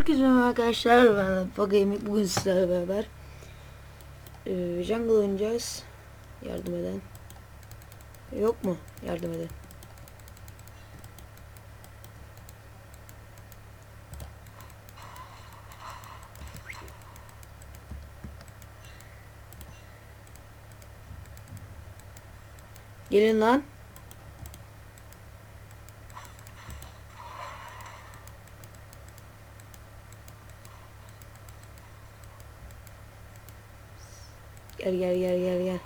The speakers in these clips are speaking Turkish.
Herkese merhaba arkadaşlar, ben Pagayım. Bugün sizlerle beraber Jungle oynayacağız. Yardım eden yok mu? Yardım eden. Gelin lan. Gel.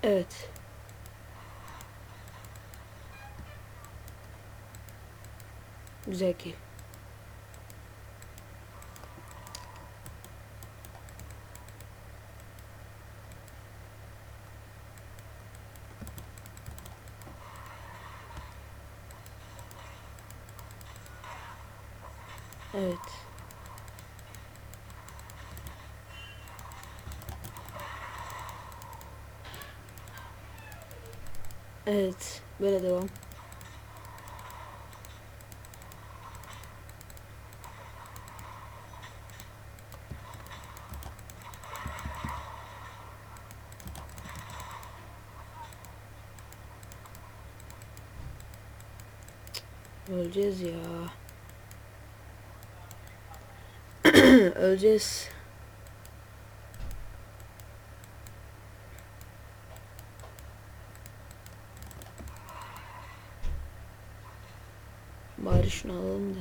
Evet. Güzel ki. Evet. Evet. Böyle devam. Öleceğiz ya. Öleceğiz. Bari şunu alalım da.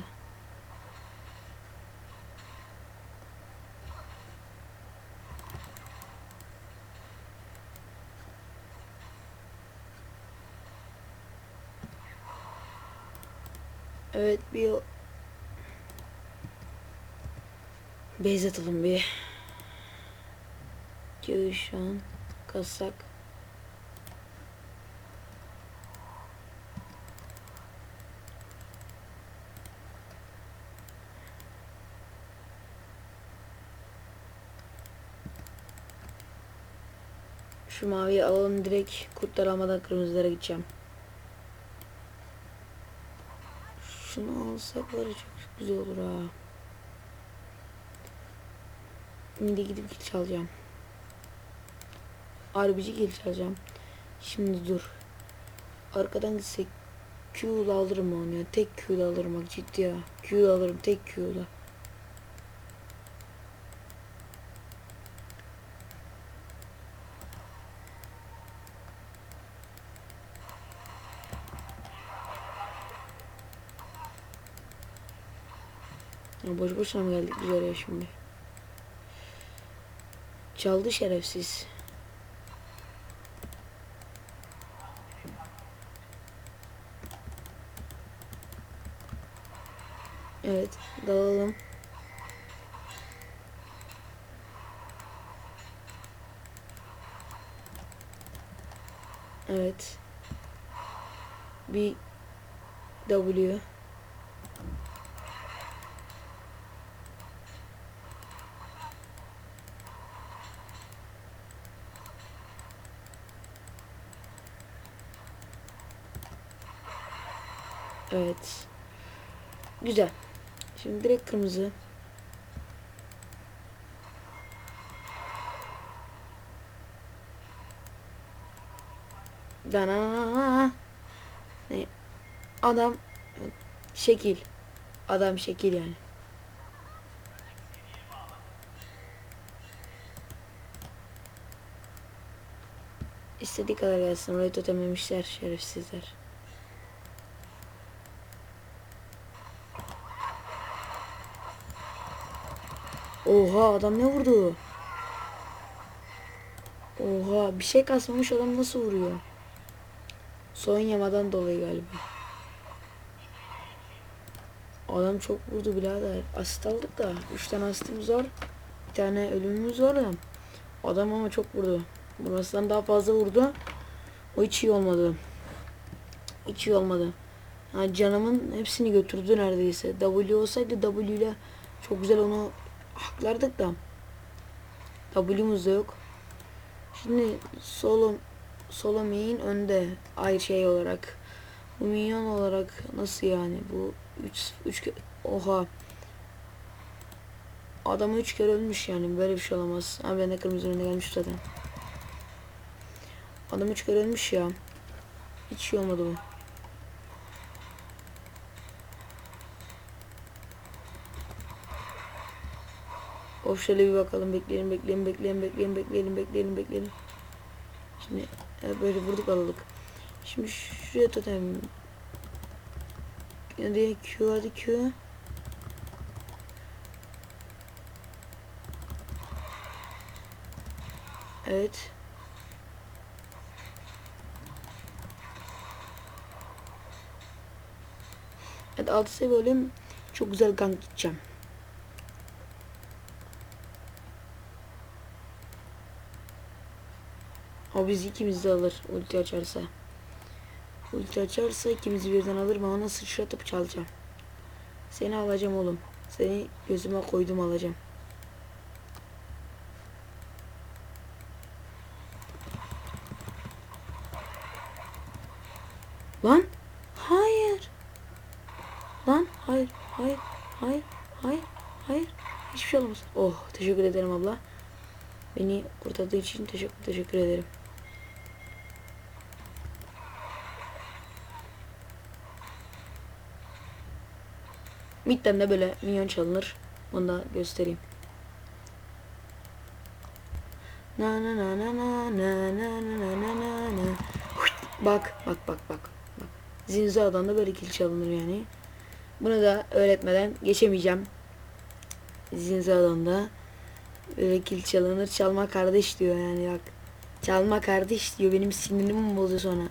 Evet, bir base atalım bir. Ki şu an kassak. Şu maviyi alalım, direkt kurtlar almadan kırmızılara gideceğim. Şunu alsak var ya, çok güzel olur ha. Şimdi gidip kill çalacağım. Harbici kill çalacağım. Şimdi dur. Arkadan gitsek Q'la alırım onu ya. Tek Q'la alırım bak, ciddi ya. Q'la alırım, tek Q'la. Ya boş boşuna mı geldik biz oraya şimdi? Çaldı şerefsiz. Evet, dalalım. Evet. Bir W. Evet. Güzel. Şimdi direkt kırmızı. Dana. Ne? Adam şekil. Adam şekil yani. İstediği kadar gelsin. Orayı totemlemişler şerefsizler. Oha, adam ne vurdu? Oha, bir şey kasmamış adam nasıl vuruyor? Son yamadan dolayı galiba. Adam çok vurdu birader. Asit aldık da 3 tane asitimiz var. Bir tane ölümümüz var da. Adam ama çok vurdu. Burasından daha fazla vurdu. O hiç iyi olmadı. Hiç iyi olmadı. Yani canımın hepsini götürdü neredeyse. W olsaydı W ile Çok güzel onu haklardık da. W'muz da yok. Şimdi solo main önde. Ay şey olarak. Bu minyon olarak nasıl yani? Bu 3 oha. Adam 3 kere ölmüş yani. Böyle bir şey olamaz. Abi ben de kırmızı önüne gelmiş zaten. Adam 3 kere ölmüş ya. Hiç şey olmadı bu. Of şöyle bir bakalım. Bekleyelim. Şimdi böyle vurduk alalım. Şimdi şuraya totem. Hadi Q. Evet. Evet 6 seviye olayım. Çok güzel gank gideceğim. O biz ikimiz de alır ulti açarsa. Ulti açarsa ikimizi birden alır. Ben ona sıçratıp çalacağım. Seni alacağım oğlum. Seni gözüme koydum alacağım. Lan. Hayır. Lan. Hayır. Hiçbir şey olmaz. Oh teşekkür ederim abla. Beni kurtardığı için teşekkür ederim. Midden de böyle minyon çalınır. Onu da göstereyim. Bak. Zinza'dan da böyle kill çalınır yani. Bunu da öğretmeden geçemeyeceğim. Zinza'dan da böyle kill çalınır. Çalma kardeş diyor yani bak. Çalma kardeş diyor. Benim sinirimi bozuyor sonra.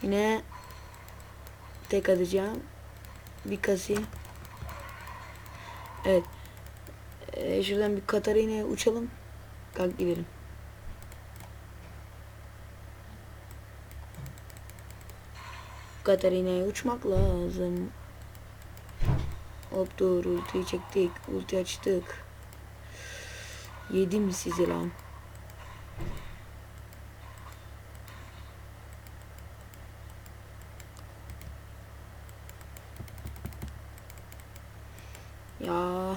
Yine tek atacağım. Bir kasi. Evet. Şuradan bir Katarina'ya uçalım. Kalk gidelim. Katarina'ya uçmak lazım. Hop dur ultiyi çektik. Ulti açtık. Yedim sizi lan. Ya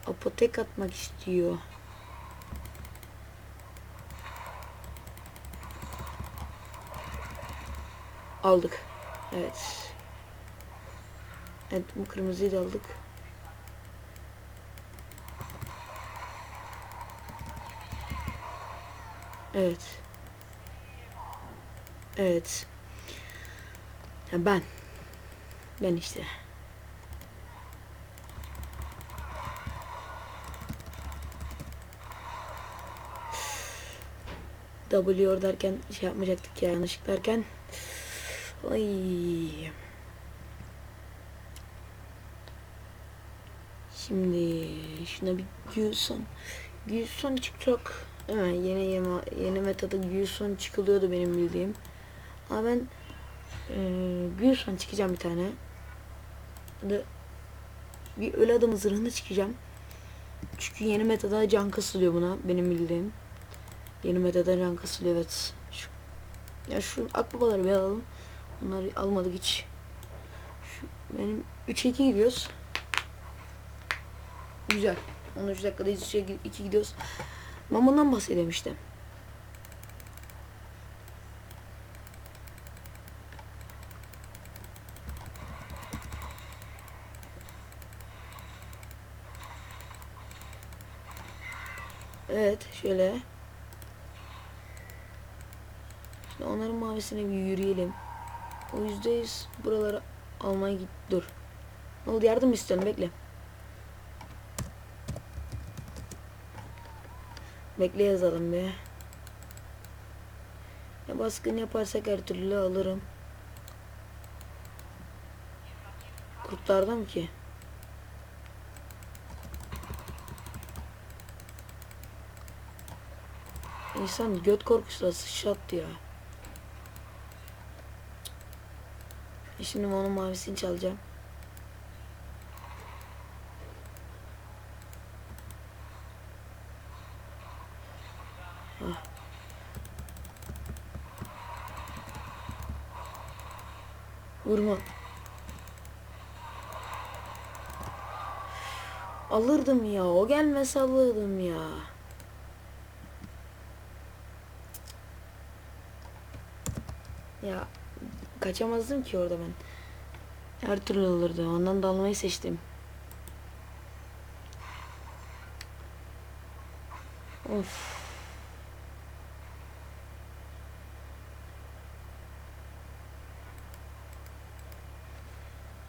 apotek atmak istiyor. Aldık. Evet. Evet bu kırmızıyı da aldık. Evet. Evet. Ya ben işte. W derken şey yapmayacaktık ya yanlışlık derken. Ay. Şimdi şuna bir Gülson çıkacak. Hemen yeni metada Gülson çıkılıyordu benim bildiğim. Ama ben Gülson çıkacağım bir tane. Bir ölü adamın zırhını çıkacağım. Çünkü yeni metada can kasılıyor buna benim bildiğim. Yeni metada can kasılıyor evet. Şu akbabaları bir alalım. Bunları almadık hiç. Benim 3'e 2 gidiyoruz. Güzel. 13 dakikada 3'e 2 gidiyoruz. Ben bundan bahsedeyim işte. Evet şöyle. Şimdi onların mavisine bir yürüyelim. O %100 buraları almaya git. Dur. Ne oldu yardım istiyorum bekle. Bekle yazalım be. Ya baskın yaparsak her türlü alırım. Kurtardım ki. İnsan göt korkusuyla sıçrattı ya. Şimdi onun mavisini çalacağım. Ah. Vurma. Alırdım ya. O gelmese alırdım ya. Ya kaçamazdım ki orada ben. Her türlü alırdı. Ondan da almayı seçtim. Of.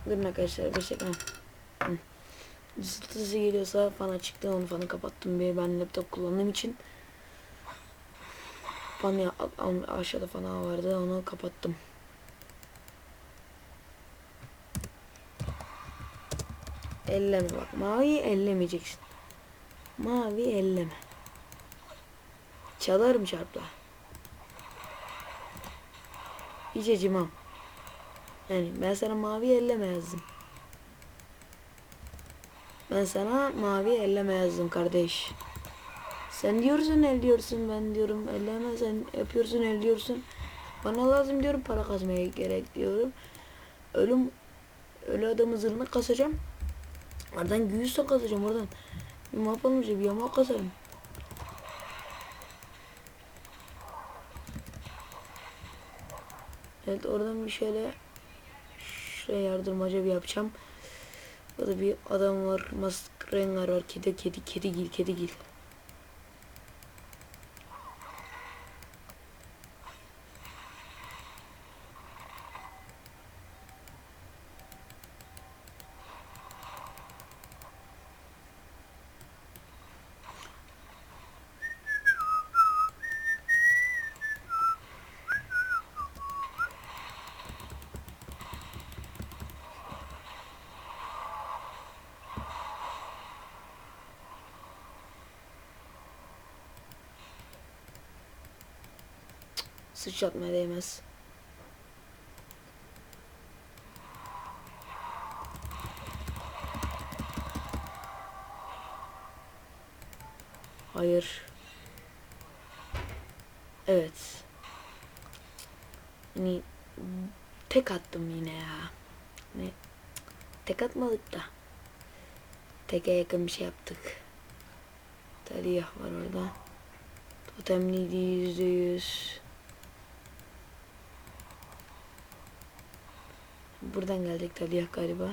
Durun arkadaşlar. Bir şey. Sesi geliyorsa fan çıktı. Onu falan kapattım. Ben laptop kullandığım için. Fan ya, aşağıda falan vardı. Onu kapattım. Elleme bak. Mavi ellemeyeceksin. Mavi elleme. Çalarım çarpla. Hiç acımam. Yani ben sana mavi elleme yazdım. Ben sana mavi elleme yazdım kardeş. Sen diyorsun el diyorsun, ben diyorum elleme, sen yapıyorsun el diyorsun. Bana lazım diyorum, para kazmaya gerek diyorum. Ölü adamın zırhını kasacağım. Oradan güyüsten kasacağım oradan. Bir map alınca bir yamağa kasarım. Evet, oradan bir şöyle şuraya yardırmaca bir yapacağım. Burada bir adam var, mask rengar var, kedigil. Sıçratmaya değmez. Hayır. Evet. Hani tek attım yine ya. Hani tek atmadık da. Teke yakın bir şey yaptık. Taliyah var orada. Totemliydi %100. Buradan geldik Taliyah galiba.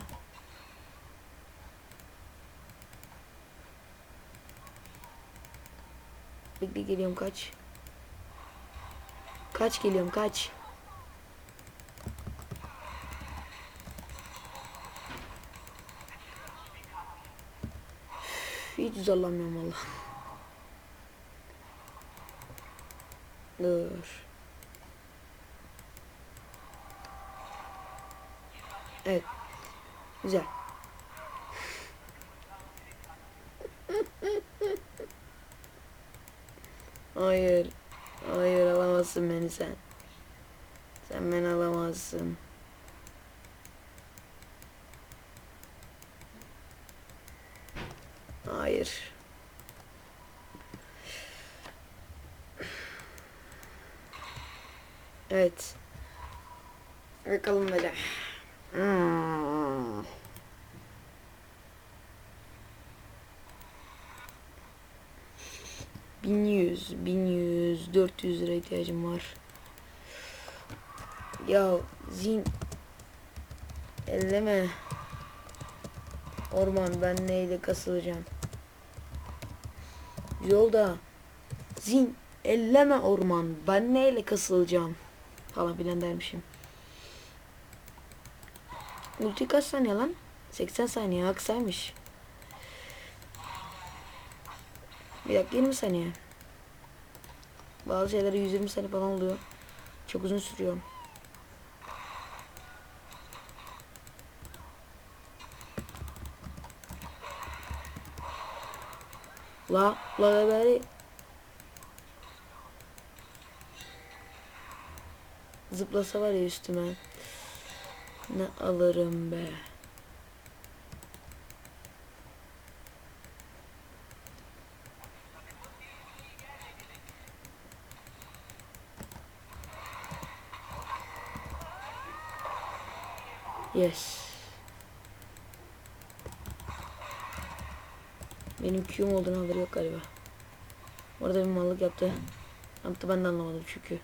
Bekle, geliyorum, kaç. Kaç geliyorum, kaç. Hiç zorlanmıyorum valla. Dur. Evet. Güzel. Hayır. Hayır, alamazsın beni sen. Sen beni alamazsın. Hayır. Evet. Bakalım böyle. 400 lira ihtiyacım var. Ya zin elleme. Orman, ben neyle kasılacağım? Yolda zin elleme orman, ben neyle kasılacağım? Falan filan dermişim. Ulti kaç saniye lan? 80 saniye, aksaymış. Bir dakika, 20 saniye. Bazı şeyler 120 saniye falan oluyor. Çok uzun sürüyor. La bari. Zıplasa var ya üstüme. Ne alırım be. Yes. Benim Q'm olduğunu haberi yok galiba. Orada bir mallık yaptı. Yaptı, ben de anlamadım çünkü.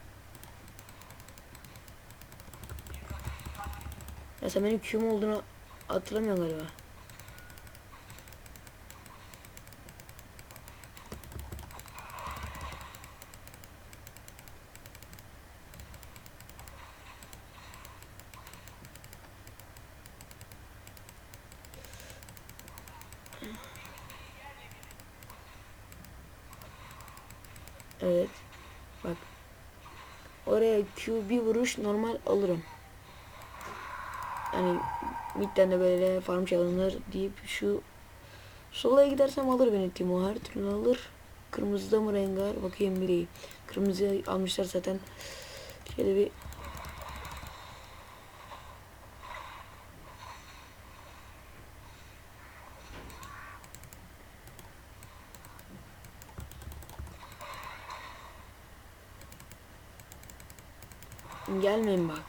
Ya sen benim Q'm olduğunu hatırlamıyorsun galiba. Evet. Bak. Oraya Q bir vuruş normal alırım. Hani midden de böyle farm çalınır deyip şu sola gidersem alır beni Timo, her türlü alır. Kırmızıda mı Rengar? Bakayım biri. Kırmızı almışlar zaten. Şöyle bir gelmeyin bak.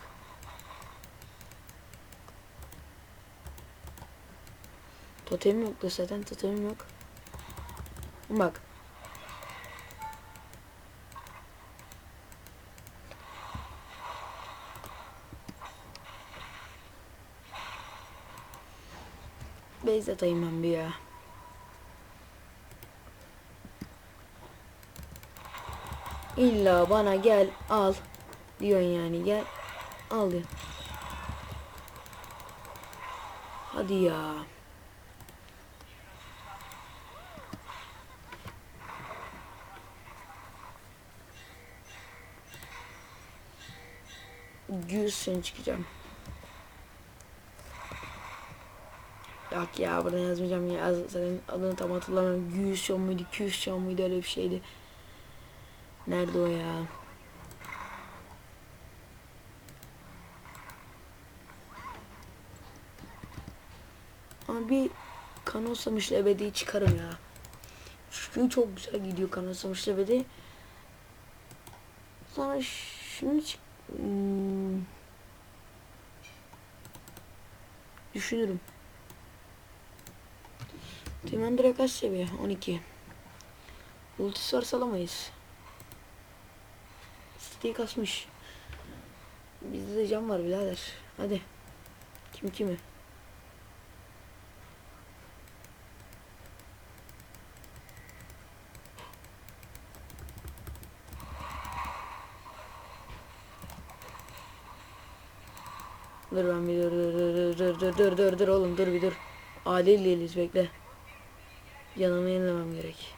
Totemim yoktu zaten, totemim yok. Bak. Base atayım ben bir ya. İlla bana gel al diyorsun yani, gel al diyor. Hadi ya. Gülsün çıkacağım. Yok ya, buradan yazmayacağım ya. Zaten adını tam hatırlamıyorum. Gülsün muydu, Küsün muydu, öyle bir şeydi. Nerede o ya? Ama bir Kanosamış ebedi çıkarım ya. Çünkü çok güzel gidiyor Kanosamış ebedi. Sonra şunu düşünürüm. Timandra kaç seviye? 12. Ultisi varsa alamayız. Siteyi kasmış. Bizde de cam var birader. Hadi. Kim kimi? Dur ben bir dur oğlum, dur bir dur. Adil değiliz, bekle. Yanımı yenilemem gerek.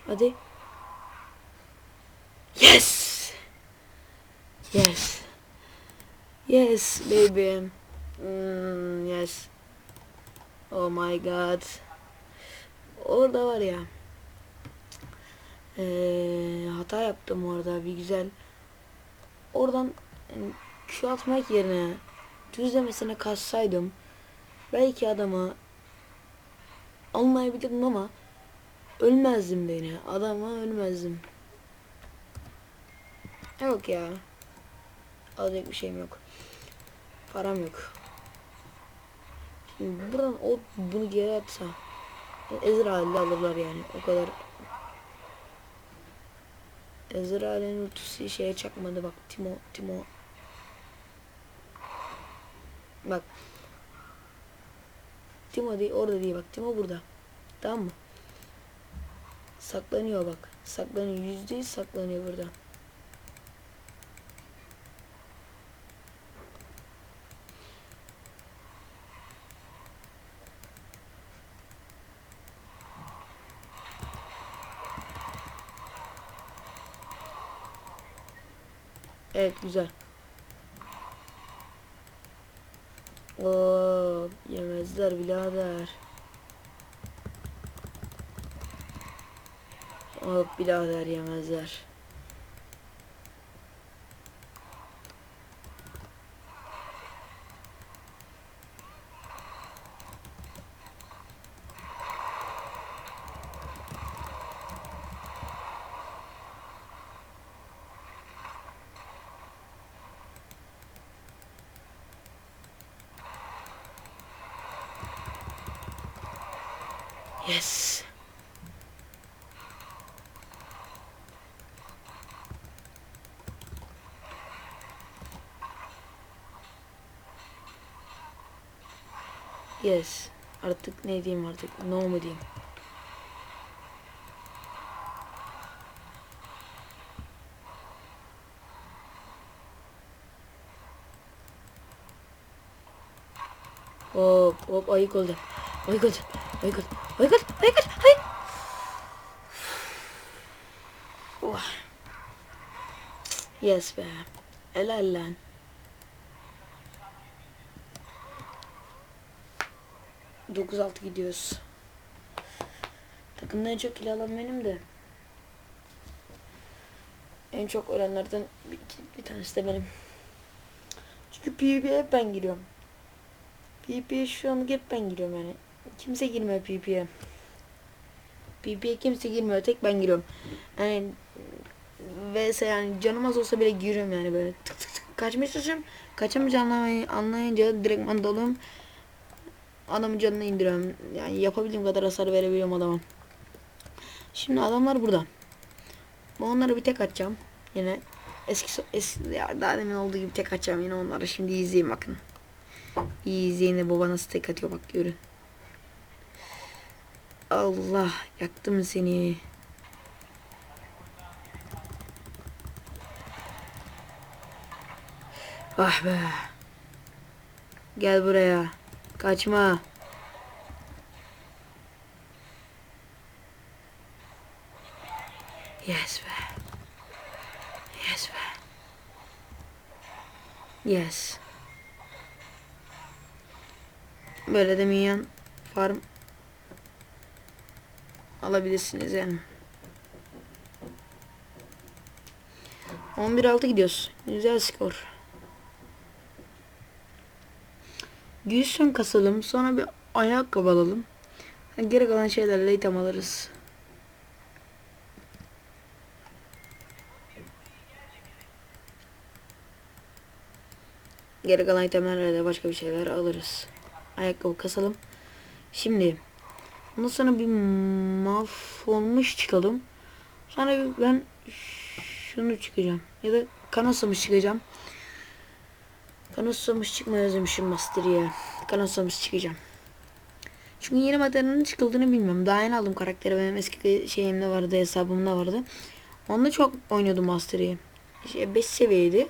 Hadi. Yes. Yes. Yes baby. Yes. Oh my god. Orada var ya. Hata yaptım orada bir güzel. Oradan Q atmak yerine düzlemesine kassaydım belki adamı almayabilirdim ama ölmezdim de yine. Adama ölmezdim. Yok ya. Alacak bir şeyim yok. Param yok. Şimdi buradan o bunu geri atsa Ezreal'de alırlar yani. O kadar. Ezreal'in ultisi şeye çakmadı bak. Timo. Bak. Timo değil, orada değil bak. Timo burada. Tamam mı? Saklanıyor bak. Saklanıyor. %100 saklanıyor burada. Evet, güzel. Oo, yemezler birader. Hop birader yemezler. Yes. Yes. Artık ne diyeyim artık? No mu diyeyim? Hop hop ayık oldu. Ayık oldu. Ayık oldu. Ayık oldu. Ayık oldu. Ayık. Oh. Yes be. Helal lan. Dokuz altı gidiyoruz. Takımda en çok kill alan benim de. En çok ölenlerden bir tanesi de benim. Çünkü PvP'ye hep ben giriyorum. PvP'ye şu an hep ben giriyorum yani. Kimse girmiyor PvP'ye. PvP'ye kimse girmiyor. Tek ben giriyorum. Yani vs yani canım az olsa bile giriyorum yani böyle. Tık tık tık kaçmaya çalışıyorum. Kaçamayacağımı anlayınca direktman dalıyorum. Adamın canını indiriyorum. Yani yapabildiğim kadar hasar verebiliyorum adama. Şimdi adamlar burada. Ben onları bir tek atacağım. Yine eski ya daha demin olduğu gibi tek atacağım yine onları. Şimdi izleyin bakın. İyi izleyin de baba nasıl tek atıyor bak görün. Allah yaktım seni. Ah be. Gel buraya. Kaçma. Yes be. Yes be. Yes. Böyle de minyon farm alabilirsiniz yani. 11-6 gidiyoruz. Güzel skor. 100 son kasalım. Sonra bir ayakkabı alalım. Geri kalan şeylerle item alırız. Geri kalan itemlerle de başka bir şeyler alırız. Ayakkabı kasalım. Şimdi ondan sonra bir mahvolmuş çıkalım. Sonra ben şunu çıkacağım. Ya da kanosamış çıkacağım. Kanosamış çıkma yazmışım Master'ya. Kanosamış çıkacağım. Çünkü yeni materyanın çıkıldığını bilmiyorum. Daha yeni aldım karakteri. Benim eski şeyimde vardı, hesabımda vardı. Onda çok oynuyordum Master'ı. 5 seviyeydi.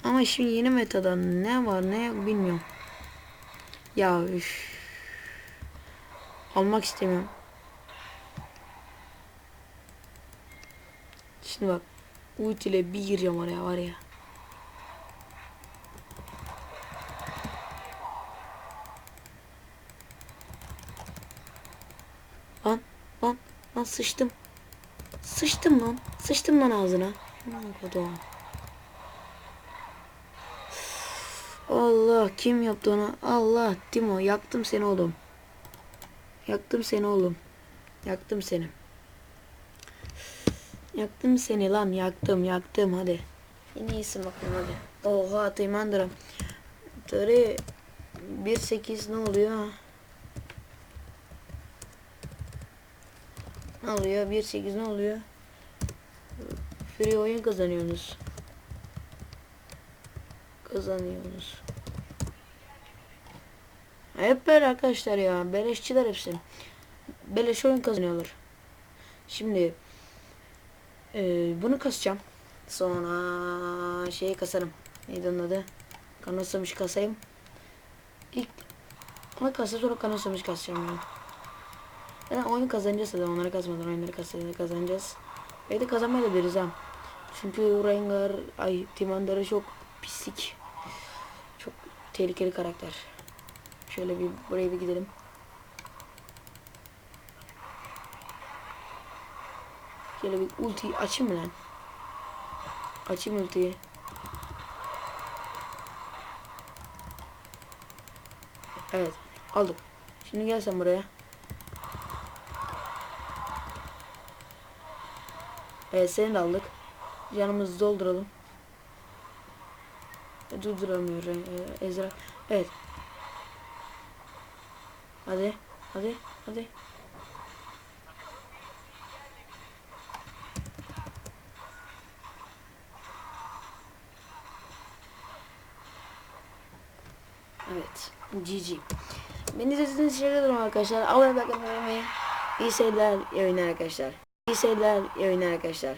Ama şimdi yeni metada ne var ne yok bilmiyorum. Ya üf. Almak istemiyorum. Şimdi bak. Ulti ile bir gireceğim oraya var ya. Lan lan lan sıçtım. Sıçtım lan. Sıçtım lan ağzına. Allah kim yaptı onu? Allah Timo yaktım seni oğlum. Yaktım seni oğlum. Yaktım seni. Yaktım seni lan yaktım hadi. Yine iyisin bakalım hadi. Oha Tıymandıram. Tari 1.8 ne oluyor? Ne oluyor? 1.8 ne oluyor? Free oyun kazanıyorsunuz. Kazanıyorsunuz. Hep böyle arkadaşlar ya. Beleşçiler hepsi. Beleş oyun kazanıyorlar. Şimdi bunu kasacağım. Sonra şeyi kasarım. Neydi onun adı? Kanosamış kasayım. İlk onu kasa sonra kanosamış kasacağım ben. Yani oyun kazanacağız da onları kasmadan oyunları kazanacağız. Belki de kazanmayabiliriz ha. Çünkü Rengar, Timandar'ı çok pislik. Çok tehlikeli karakter. Şöyle bir buraya bir gidelim. Şöyle bir ulti açayım mı lan? Açayım ultiyi. Evet. Aldık. Şimdi gel sen buraya. Evet seni de aldık. Canımızı dolduralım. Durduramıyor Ezra. Evet. Hadi. Hadi. Hadi. Evet. GG. Beni izlediğiniz için teşekkür ederim arkadaşlar. Abone olmayı unutmayın. İyi seyirler, iyi oyunlar arkadaşlar. İyi seyirler, iyi oyunlar arkadaşlar.